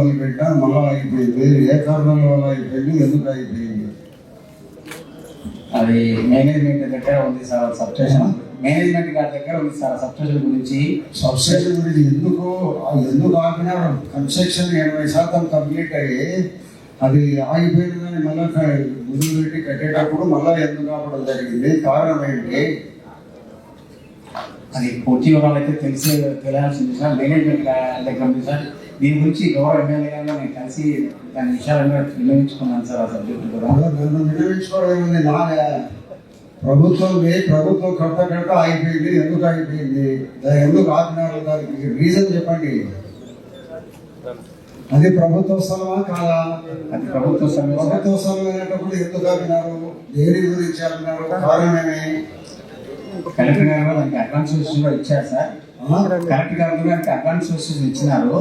మొదలుపెట్టాను, మళ్ళీ అయిపోయింది. వేరే ఏ కారణాల వల్ల అయిపోయింది, ఎందుకు అయిపోయింది? అది మేనేజ్మెంట్ దగ్గర ఉంది సార్. సబ్స్టేషన్ మేనేజ్మెంట్ గారి దగ్గర ఉంది సార్. సబ్స్టేషన్ గురించి ఎందుకు ఆపినా కన్స్ట్రక్షన్ 80% కంప్లీట్ అయ్యి అది ఆగిపోయింది. కానీ మళ్ళీ ముందు పెట్టి కట్టేటప్పుడు మళ్ళీ ఎందుకు ఆపడం జరిగింది? కారణం ఏంటి? అది పూర్తి వివరాలు అయితే తెలియాల్సింది సార్. మేనేజ్మెంట్ దగ్గర ఉంది సార్. దీని గురించి గౌరవ ఎమ్మెల్యే గారిలో నేను కలిసి దాని విషయాలను విన్నవించుకున్నాను సార్. ఆ సబ్జెక్టు కూడా నన్ను విన్నవించుకోవడం ఉంది. ప్రభుత్వం కట్ట ఆగిపోయింది. ఎందుకు ఆగిపోయింది? ఎందుకు ఆపినారు? దానికి రీజన్ చెప్పండి. అది ప్రభుత్వ స్థలమా కాదా? అది ప్రభుత్వ స్థలం. ప్రభుత్వ స్థలం అనేటప్పుడు ఎందుకు ఆపినారు? దేని గురించి ఆపినారు? కారణమే కలెక్టర్ గారు దానికి అడ్వాన్స్ కూడా ఇచ్చారు సార్. కలెక్టర్ గారు దానికి అడ్వాన్స్ ఇచ్చినారు.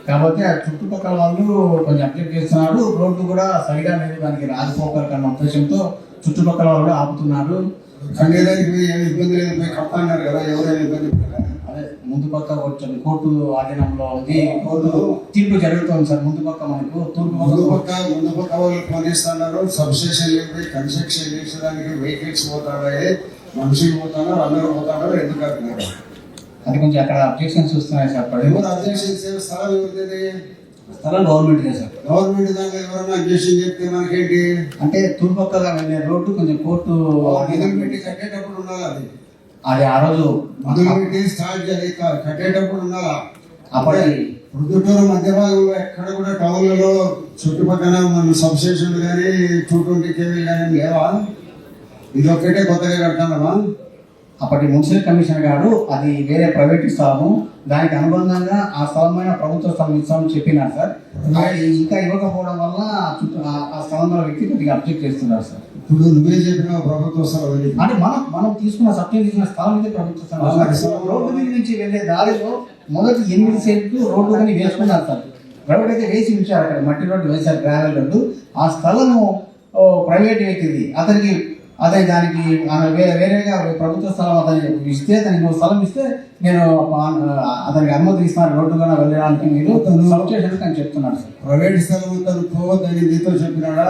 కాబట్టి ఆ చుట్టుపక్కల వాళ్ళు కొంచెం అప్లై చేస్తున్నారు. రోడ్డు కూడా సరిగా లేదు, దానికి రాజపోకర్ కన్నా ఉద్దేశంతో చుట్టుపక్కల వాళ్ళు ఆపుతున్నారు. ఇబ్బంది లేదు, కడతాన్నారు కదా, ఎవరైనా ఇబ్బంది పడతారు. అదే ముందు పక్క వచ్చి కోర్టు ఆధీనంలో ఉంది. కోర్టు తీర్పు జరుగుతుంది సార్. ముందు పక్క మనకు ముందు పక్క వాళ్ళు పనిస్తున్నారు. సబ్స్టేషన్ లేకపోయి కన్స్ట్రక్షన్ చేసేదానికి వెహికల్స్ పోతాయి, మనుషులు పోతున్నారు, అందరూ పోతున్నారు. ఎందుకు అంటున్నారు? అది కొంచెం అక్కడ అబ్జెక్షన్స్ వస్తున్నాయి సార్. ఎవరు అబ్జెక్షన్స్? స్థలం ఎవరిది? స్థలం గవర్నమెంట్ సార్. గవర్నమెంట్ దాంట్లో ఎవరైనా అబ్జెక్షన్ చెప్తే మనకేంటి? అంటే తూర్పక్కగా వెళ్ళే రోడ్డు కొంచెం కోర్టు మొదలు పెట్టి కట్టేటప్పుడు ఉండాలి. అది ఆ రోజు మొదలు పెట్టి స్టార్ట్ చేయాలి, కట్టేటప్పుడు ఉండాలా. అప్పటి ప్రొద్దుటూరు మధ్య భాగంలో ఎక్కడ కూడా టౌన్లలో చుట్టుపక్కల మన సబ్స్టేషన్లు కానీ 220 kV కానీ లేవా? ఇది ఒక్కటే కొత్తగా కడతామా? అప్పటి మున్సిపల్ కమిషనర్ గారు అది వేరే ప్రైవేట్ స్థలము, దానికి అనుబంధంగా ఆ స్థలమైన ప్రభుత్వ స్థలం ఇస్తామని చెప్పినారు సార్. ఇంకా ఇవ్వకపోవడం వల్ల ఆ స్థలంలో వ్యక్తి కొద్దిగా అబ్జెక్ట్ చేస్తున్నారు సార్. ఇప్పుడు నువ్వే చెప్పిన ప్రభుత్వ స్థలం అంటే మనం తీసుకున్న సబ్సిడీ తీసుకున్న స్థలం అయితే ప్రభుత్వ స్థలం. రోడ్డు మీద నుంచి వెళ్ళే దారిలో మొదటి 8 సెంట్లు రోడ్డు కానీ వేసుకున్నారు సార్. రోడ్డు అయితే వేసి ఉంచారు, అక్కడ మట్టి రోడ్డు వేశారు, గ్రావెల్ రోడ్డు. ఆ స్థలము ప్రైవేట్ వ్యక్తిది. అదే దానికి వేరేగా ప్రభుత్వ స్థలం అతనికి ఇస్తే, దానికి స్థలం ఇస్తే నేను అతనికి అనుమతి ఇస్తున్నాను రోడ్డు కన్నా వెళ్ళడానికి, మీరు సబ్స్టేషన్ అని చెప్తున్నాడు సార్. ప్రైవేట్ స్థలం తను పోవద్దని మీతో చెప్పినాడా?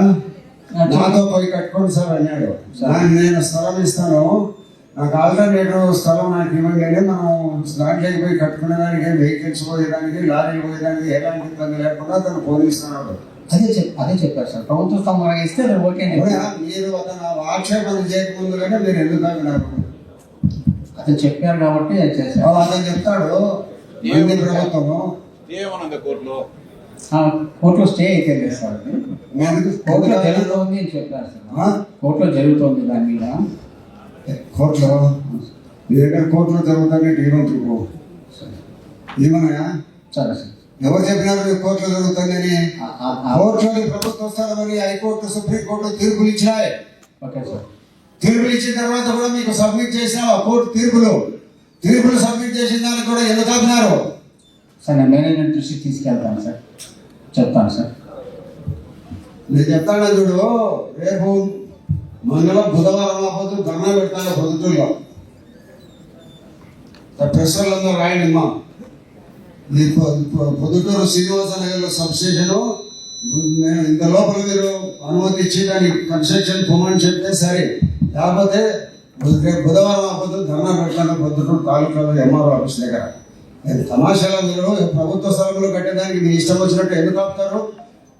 నాతో పోయి కట్టుకోండి సార్ అన్నాడు. నేను స్థలం ఇస్తాను, నాకు ఆల్టర్నేటివ్ స్థలం నాకు ఇవ్వండి. మనం దాంట్లోకి పోయి కట్టుకునేదానికి, వెహికల్స్ పోయేదానికి, లారీలు పోయేదానికి ఎలాంటి ఇబ్బంది లేకుండా తను పోలీస్తున్నాడు. అదే చెప్పారు సార్. ప్రభుత్వ స్థలం ఇస్తే ఓకే. మీరు అతను ఆక్షేపణ చేయకముందు కంటే మీరు ఎందుకు ఆగినారు? అతను చెప్పారు కాబట్టి అతను చెప్తాడు. ప్రభుత్వము కోర్టులో స్టే అయితే లేదు సార్. కోర్టులో జరుగుతోంది అని చెప్పారు సార్. కోర్టులో జరుగుతోంది దాని మీద. కోర్టులో మీ దగ్గర కోర్టులో జరుగుతుంది ఏమంటారు? ఏమన్నా సరే సార్. ఎవరు చెప్పినారు మీకు కోర్టులో జరుగుతుందని? కోర్టులో ప్రభుత్వ స్థలమని హైకోర్టు, సుప్రీంకోర్టు తీర్పులు ఇచ్చినాయి. Okay sir. తీర్పులు ఇచ్చిన తర్వాత కూడా మీకు సబ్మిట్ చేసిన కోర్టు తీర్పులు సబ్మిట్ చేసిన దానికి కూడా ఎందుకు ఆపినారు? సార్ నేను మేనేజ్మెంట్ దృష్టికి తీసుకెళ్తాను సార్, చెప్తాను సార్. నేను చెప్తాను చూడు, రేపు బుధవారం ఆపోతు ధర్నా పెడతాను పొద్దుటూరులో. ప్రెస్ వాళ్ళందరూ రాయండిమ్మా. ఈ పొద్దుటూరు శ్రీనివాస నగర్లో సబ్స్టేషను నేను ఇంత లోపల మీరు అనుమతి ఇచ్చి దానికి కన్స్ట్రక్షన్ పొమ్మని చెప్తే సరే, లేకపోతే రేపు బుధవారం ఆపోతు ధర్నా పెడతాను పొద్దుటూరు తాలూకాలో ఎంఆర్ఓ ఆఫీస్ దగ్గర. తమాషాలో మీరు ప్రభుత్వ స్థలంలో కట్టేదానికి మీ ఇష్టం వచ్చినట్టు ఎందుకు ఆపుతారు?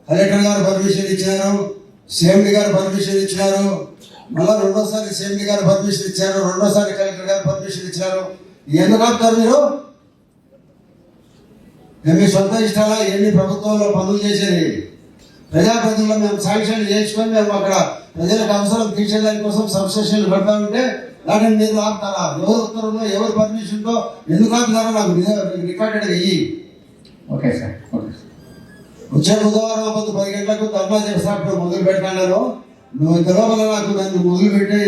కలెక్టర్ గారు పర్మిషన్ ఇచ్చినారు, సిఎండి గారు పర్మిషన్ ఇచ్చినారు, మళ్ళీ రెండోసారి సిఎండి గారు పర్మిషన్ ఇచ్చారు, రెండోసారి కలెక్టర్ గారు పర్మిషన్ ఇచ్చారు. ఎందుకు ఆపుతారు మీరు? మీ సొంత ఇష్టాలా? ఎన్ని ప్రభుత్వంలో పనులు చేసేది ప్రజాప్రతినిధులు మేము శాంక్షన్ చేసుకొని మేము అక్కడ ప్రజలకు అవసరం తీర్చేదాని కోసం సబ్స్టేషన్లు పెడతా ఉంటే దానిని మీరు ఆపుతారా? ఎవరు ఉత్తర్వులో, ఎవరు పర్మిషన్తో ఎందుకు ఆపుతారో నాకు రికార్డెడ్ అయ్యి. Okay sir. వచ్చే బుధవారం 10 గంటలకు ధర్నా చేసినప్పుడు మొదలు పెట్టాను. నువ్వు ఇంత లోపల నాకు దాన్ని మొదలు పెట్టి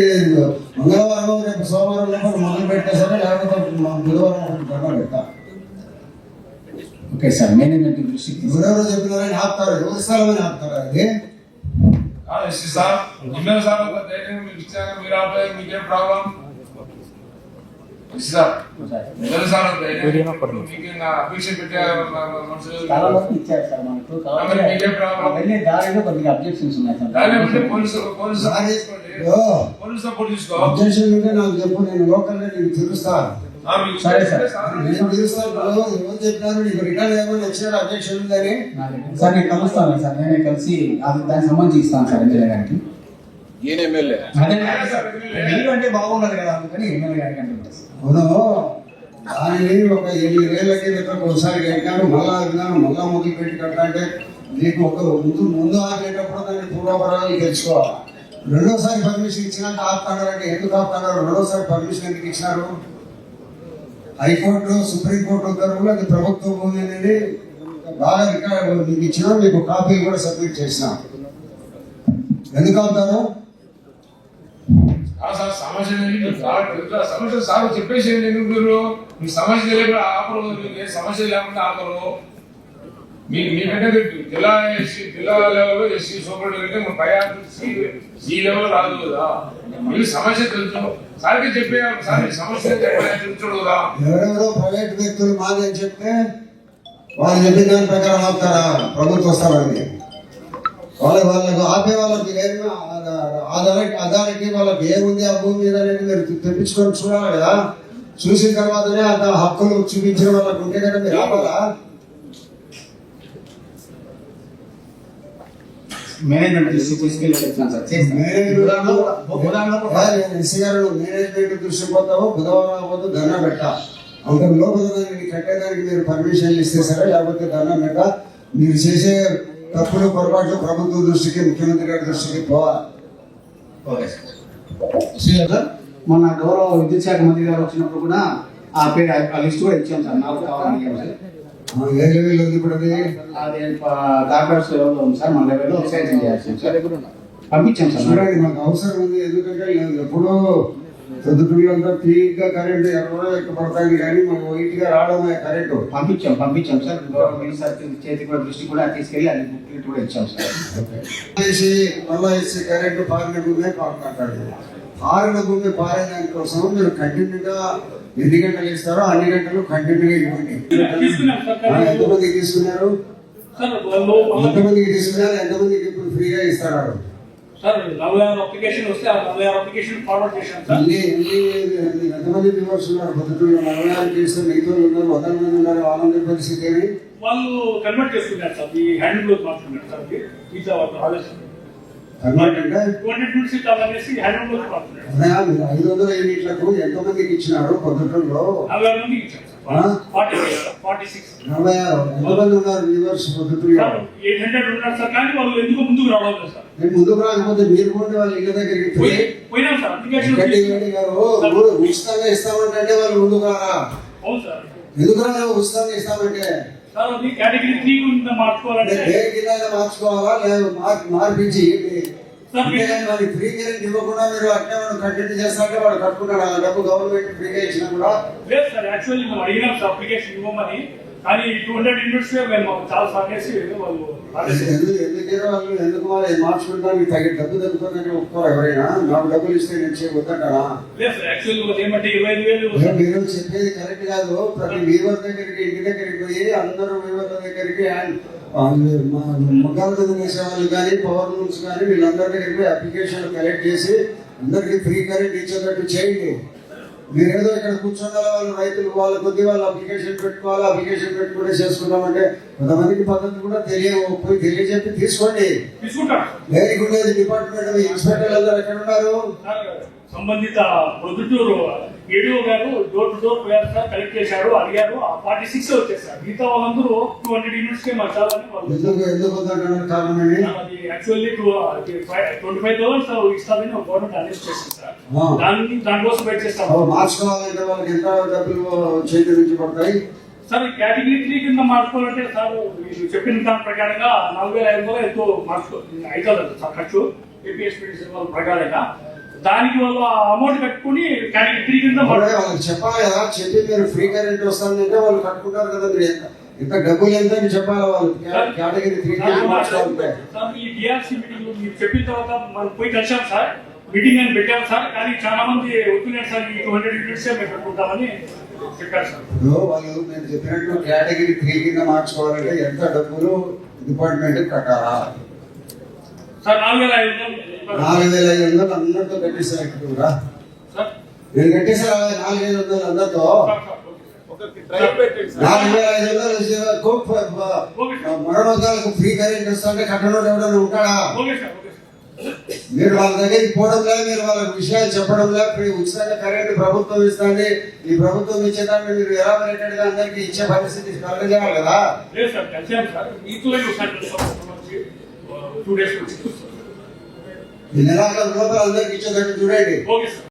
మంగళవారం రేపు సోమవారం లోపల మొదలు పెట్టేసరే, లేకపోతే బుధవారం ధర్నా పెడతా. Okay sir. మేనేజ్మెంట్ దృష్టికి ఎవరెవరో చెప్పినారని ఆపుతారు. ఎవరి స్థలమని ఆపుతారా? అది సార్ మీకేం ప్రాబ్లం? సార్ సార్ తెలుసారు మీకు నా అభిషేకం పెట్టే మనుషులు చాలా వరకు ఇచ్చారు సార్ మనకు మరి మీకేం ప్రాబ్లం? వెళ్ళే దారిలో కొద్దిగా అబ్జెక్షన్స్ ఉన్నాయి సార్ దాని బట్టి పోలీసు సపోర్ట్ తీసుకో. అబ్జెక్షన్ ఉంటే నాకు చెప్పు, నేను లోకల్ గా నీకు తెలుస్తా. సరే సార్. నేను తెలుస్తాను. ఎవరు చెప్పినారు నీకు రిటర్న్ ఏమైనా వచ్చినారు అబ్జెక్షన్ ఉందని? సార్ నేను కలుస్తాను సార్, నేనే కలిసి అది దానికి సంబంధించి ఇస్తాను సార్ ఎమ్మెల్యే గారికి. ఈయన ఎమ్మెల్యే అదే మీరు అంటే బాగున్నది కదా అందుకని ఎమ్మెల్యే గారికి అంటే అవును, దానిని ఒక 8 ఏళ్ళకి ఒకసారి కట్టినాను, మళ్ళా మొదలు పెట్టి కట్టాలంటే నీకు ఒక ముందు ఆగేటప్పుడు దాన్ని పూర్వపరాలు తెలుసుకోవాలి. రెండోసారి పర్మిషన్ ఇచ్చినాక ఆపుతాడారంటే ఎందుకు ఆపుతున్నారు? రెండోసారి పర్మిషన్ ఎందుకు ఇచ్చినారు? హైకోర్టు సుప్రీంకోర్టు ఉత్తర్వులు అది ప్రభుత్వ భూమి అనేది బాగా రికార్డు మీకు ఇచ్చినా, మీకు కాపీ కూడా సబ్మిట్ చేసినా. ఎందుకు ఆపుతారు? సార్ సమస్య సమస్య సార్ చెప్పేసి మీరు మీ సమస్య తెలియకుండా ఆపరు, మీకు ఏ సమస్య లేకుండా ఆపరు. మీకంటే జిల్లా లెవెల్లో ఎస్సీ సూపరింటెండెంట్ అంటే మన పై సి లెవెల్ రాదు కదా. మీకు సమస్య తెలుసు సార్కి చెప్పే సార్ సమస్య తెలుసుకోడు కదా. ఎవరెవరో ప్రైవేట్ వ్యక్తులు మాదని చెప్తే వాళ్ళు చెప్పిన దాని ప్రకారం ఆపుతారా? ప్రభుత్వ స్థలాన్ని వాళ్ళకు ఆపే వాళ్ళకి అథారిటీ వాళ్ళకి ఏముంది ఆ భూమి మీద అనేది మీరు తెప్పించుకొని చూడాలి కదా. చూసిన తర్వాతనే ఆ హక్కులు చూపించిన వాళ్ళకి ఉంటే కదా మీరు ఆపాలా? మేనేజ్మెంట్ తీసుకెళ్ళి చెప్తాను సార్. ఎస్సీ గారు మేనేజ్మెంట్ దృష్టి పోతావో బుధవారం పోతే ధర్నా పెట్టా. అంత లోపల కట్టేదానికి మీరు పర్మిషన్ ఇస్తే సరే, లేకపోతే ధర్నా పెట్ట. మీరు చేసే తప్పులు పొరపాట్లు ప్రభుత్వ దృష్టికి, ముఖ్యమంత్రి గారి దృష్టికి పోవాలి. మొన్న గౌరవ విద్యుత్ శాఖ మంత్రి గారు వచ్చినప్పుడు కూడా ఆ పేరు ఆ లిస్ట్ కూడా ఇచ్చాం సార్. నాకు కావాలని ఏ లెవెల్ ఉంది ఇప్పుడు అది? అది కార్పొరేట్స్ లెవెల్లో ఉంది సార్. మన లెవెల్లో శాంక్షన్ చేయాల్సింది సార్. పంపించాం సార్. చూడండి, మాకు అవసరం ఉంది. ఎందుకంటే ఎప్పుడూ చదువుకున్నంతా పీక్గా కరెంటు ఎవరో ఎక్కబడతాయి కానీ మాకు వైట్గా రావడమే కరెంటు. పంపించాం సార్. గౌరవ మినిస్టర్ చేతి కూడా దృష్టి కూడా తీసుకెళ్ళి అది బుక్లెట్ కూడా ఇచ్చాం సార్. మళ్ళా ఇచ్చి కరెంటు పారిన భూమే మాట్లాడారు. పారిన భూమి పారే దానికోసం మీరు కంటిన్యూగా ఎన్ని గంటలు ఇస్తారో అన్ని గంటలు కంటిన్యూగా ఇవ్వండి. ఎంతమందికి తీసుకున్నారు? ఎంతమందికి తీసుకున్నారు? ఎంతమందికి ఇప్పుడు ఫ్రీగా ఇస్తారు? సార్ 46 అప్లికేషన్ వస్తే ఆ 46 అప్లికేషన్ ఫార్వర్డ్ చేశాం సార్. ఎంతమంది వ్యూవర్స్ ఉన్నారు? పొద్దుటూరులో 46 చేస్తే మిగతా ఉన్నారు, 100 మంది ఉన్నారు. ఆనంద పరిస్థితి ఏమి? వాళ్ళు కన్వర్ట్ చేసుకున్నారు సార్. ఈ హ్యాండ్ గ్లోవ్ మాట్లాడుతున్నారు సార్. మిగతా వాళ్ళు ఆలోచన కన్వర్ట్ అంటే 226 కావాలనేసి హ్యాండ్ గ్లోవ్ మాట్లాడుతున్నారు. 500 యూనిట్లకు ఎంతమందికి ఇచ్చినారు పొద్దుటూరులో? 46 మందికి ఇచ్చాం సార్. 46 ఎంతమంది ఉన్నారు వ్యూవర్స్ పొద్దుటూరులో? సార్ 800 ఉన్నారు సార్. కానీ వాళ్ళు ఎందుకు ముందుకు రావడం సార్. నేను ముందుకు రాకపోతే మీరు కూడా వాళ్ళ ఇళ్ళ దగ్గరికి పోయినాం సార్. అప్లికేషన్ ఉచితంగా ఇస్తామంటే వాళ్ళు ముందుకు రారా? అవును సార్. ఎందుకు రా ఉచితంగా ఇస్తామంటే? సార్ అది కేటగిరీ 3 కింద మార్చుకోవాలంటే ఏ కింద మార్చుకోవాలా? లేదు మార్పించి ఫ్రీ కరెంట్ ఇవ్వకుండా మీరు అట్లే వాడు కంటిన్యూ చేస్తారంటే వాడు కట్టుకుంటాడు. ఆ డబ్బు గవర్నమెంట్ ఫ్రీగా ఇచ్చినా కూడా లేదు సార్. యాక్చువల్లీ మేము అడిగినాం సార్ అప్లికేషన్ ఇవ్వమని. కానీ 200 యూనిట్స్ మేము చాలా సాగేసి వాళ్ళు ఎందుకు వాళ్ళు మార్చుకుంటానికి తగిన డబ్బు తగ్గుతుందని ఒప్పుకోరు ఎవరైనా. నాకు డబ్బులు ఇస్తే నేను చేయబోతాడా? లేదు సార్. యాక్చువల్లీ ఏమంటే 25,000 మీరు చెప్పేది కరెక్ట్ కాదు. ప్రతి వీవర్ దగ్గరికి, ఇంటి దగ్గరికి పోయి అందరూ వీవర్ల దగ్గరికి మొక్కల మీద వేసే వాళ్ళు కానీ పవర్ రూమ్స్ కానీ వీళ్ళందరి దగ్గరికి పోయి అప్లికేషన్లు కలెక్ట్ చేసి అందరికీ ఫ్రీ కరెంట్ ఇచ్చేటట్టు చేయండి. మీరేదో ఇక్కడ కూర్చుండాలి, వాళ్ళు రైతులు వాళ్ళ కొద్ది వాళ్ళు అప్లికేషన్ పెట్టుకోవాలి. అప్లికేషన్ పెట్టుకుంటే చేసుకుంటామంటే కొంతమందికి పద్ధతి కూడా పోయి తెలియజెప్పి తీసుకోండి. లేకుంటే డిపార్ట్మెంట్ ఇన్స్పెక్టర్లు అందరూ ఎక్కడ ఉన్నారు? సంబంధిత ప్రొద్దుటూరు ఏడీఓ గారు డోర్ టు డోర్ పోయారు సార్. కలెక్ట్ చేశారు, అడిగారు. 46 వచ్చేసారు. మిగతా వాళ్ళందరూ 200 యూనిట్స్ కే మార్చాలని వాళ్ళు ఎందుకు కారణమే అది యాక్చువల్లీ 25,000 ఇస్తామని గవర్నమెంట్ అనౌన్స్ చేసింది సార్. దానికోసం వెయిట్ చేస్తాం. మార్చుకోవాలంటే వాళ్ళకి ఎంత డబ్బులు చేతి నుంచి పడతాయి సార్? కేటగిరీ 3 కింద మార్చుకోవాలంటే సార్ మీరు చెప్పిన దాని ప్రకారంగా 45,000 ఎంతో అవుతుంది సార్ ఖర్చు. ఏపీఎస్పీడీసీ వాళ్ళ ప్రకారంగా దానికి వాళ్ళు అమౌంట్ కట్టుకుని కేటగిరీ 3 కింద వాళ్ళకి చెప్పాలి కదా. చెప్పి మీరు ఫ్రీ కరెంట్ వస్తుందంటే వాళ్ళు కట్టుకుంటారు కదా. మీరు ఎంత డబ్బులు ఎంత అని చెప్పాలి వాళ్ళు. కేటగిరీ 3 సార్ ఈ డిఆర్సీ మీటింగ్ మీరు చెప్పిన తర్వాత మనం పోయి కలిసాం సార్. మీటింగ్ అని పెట్టారు సార్, కానీ చాలా మంది వద్దులేదు సార్, ఈ 200 యూనిట్సే మేము పెట్టుకుంటామని చెప్పారు సార్. ఇప్పుడు వాళ్ళు నేను చెప్పినట్టు కేటగిరీ 3 కింద మార్చుకోవాలంటే ఎంత డబ్బులు డిపార్ట్మెంట్ కట్టాలా? సార్ 4,500 4,500 అందరితో కట్టేసారా? సార్ నేను కట్టేసా 4,500 అందరితో. Sir, sir. 4,500 మరణోద్దాలకు ఫ్రీ కరెంట్ వస్తుంటే కట్టడం ఎవడన్నా ఉంటాడా? Okay sir, okay sir. మీరు వాళ్ళ దగ్గరికి పోవడం లేదు, మీరు వాళ్ళకి విషయాలు చెప్పడం లేదు. ఇప్పుడు ఉచితంగా కరెంట్ ప్రభుత్వం ఇస్తుంది, ఈ ప్రభుత్వం ఇచ్చేదాన్ని మీరు ఎలాబరేటెడ్ గా అందరికి ఇచ్చే పరిస్థితి కలగజేయాలి కదా. లేదు సార్, కలిసాను సార్, ఈక్వల్ ఒకసారి 2 days నుంచి ఈ నెలాఖరు లోపల అందరికి ఇచ్చేటట్టు చూడండి. Okay sir.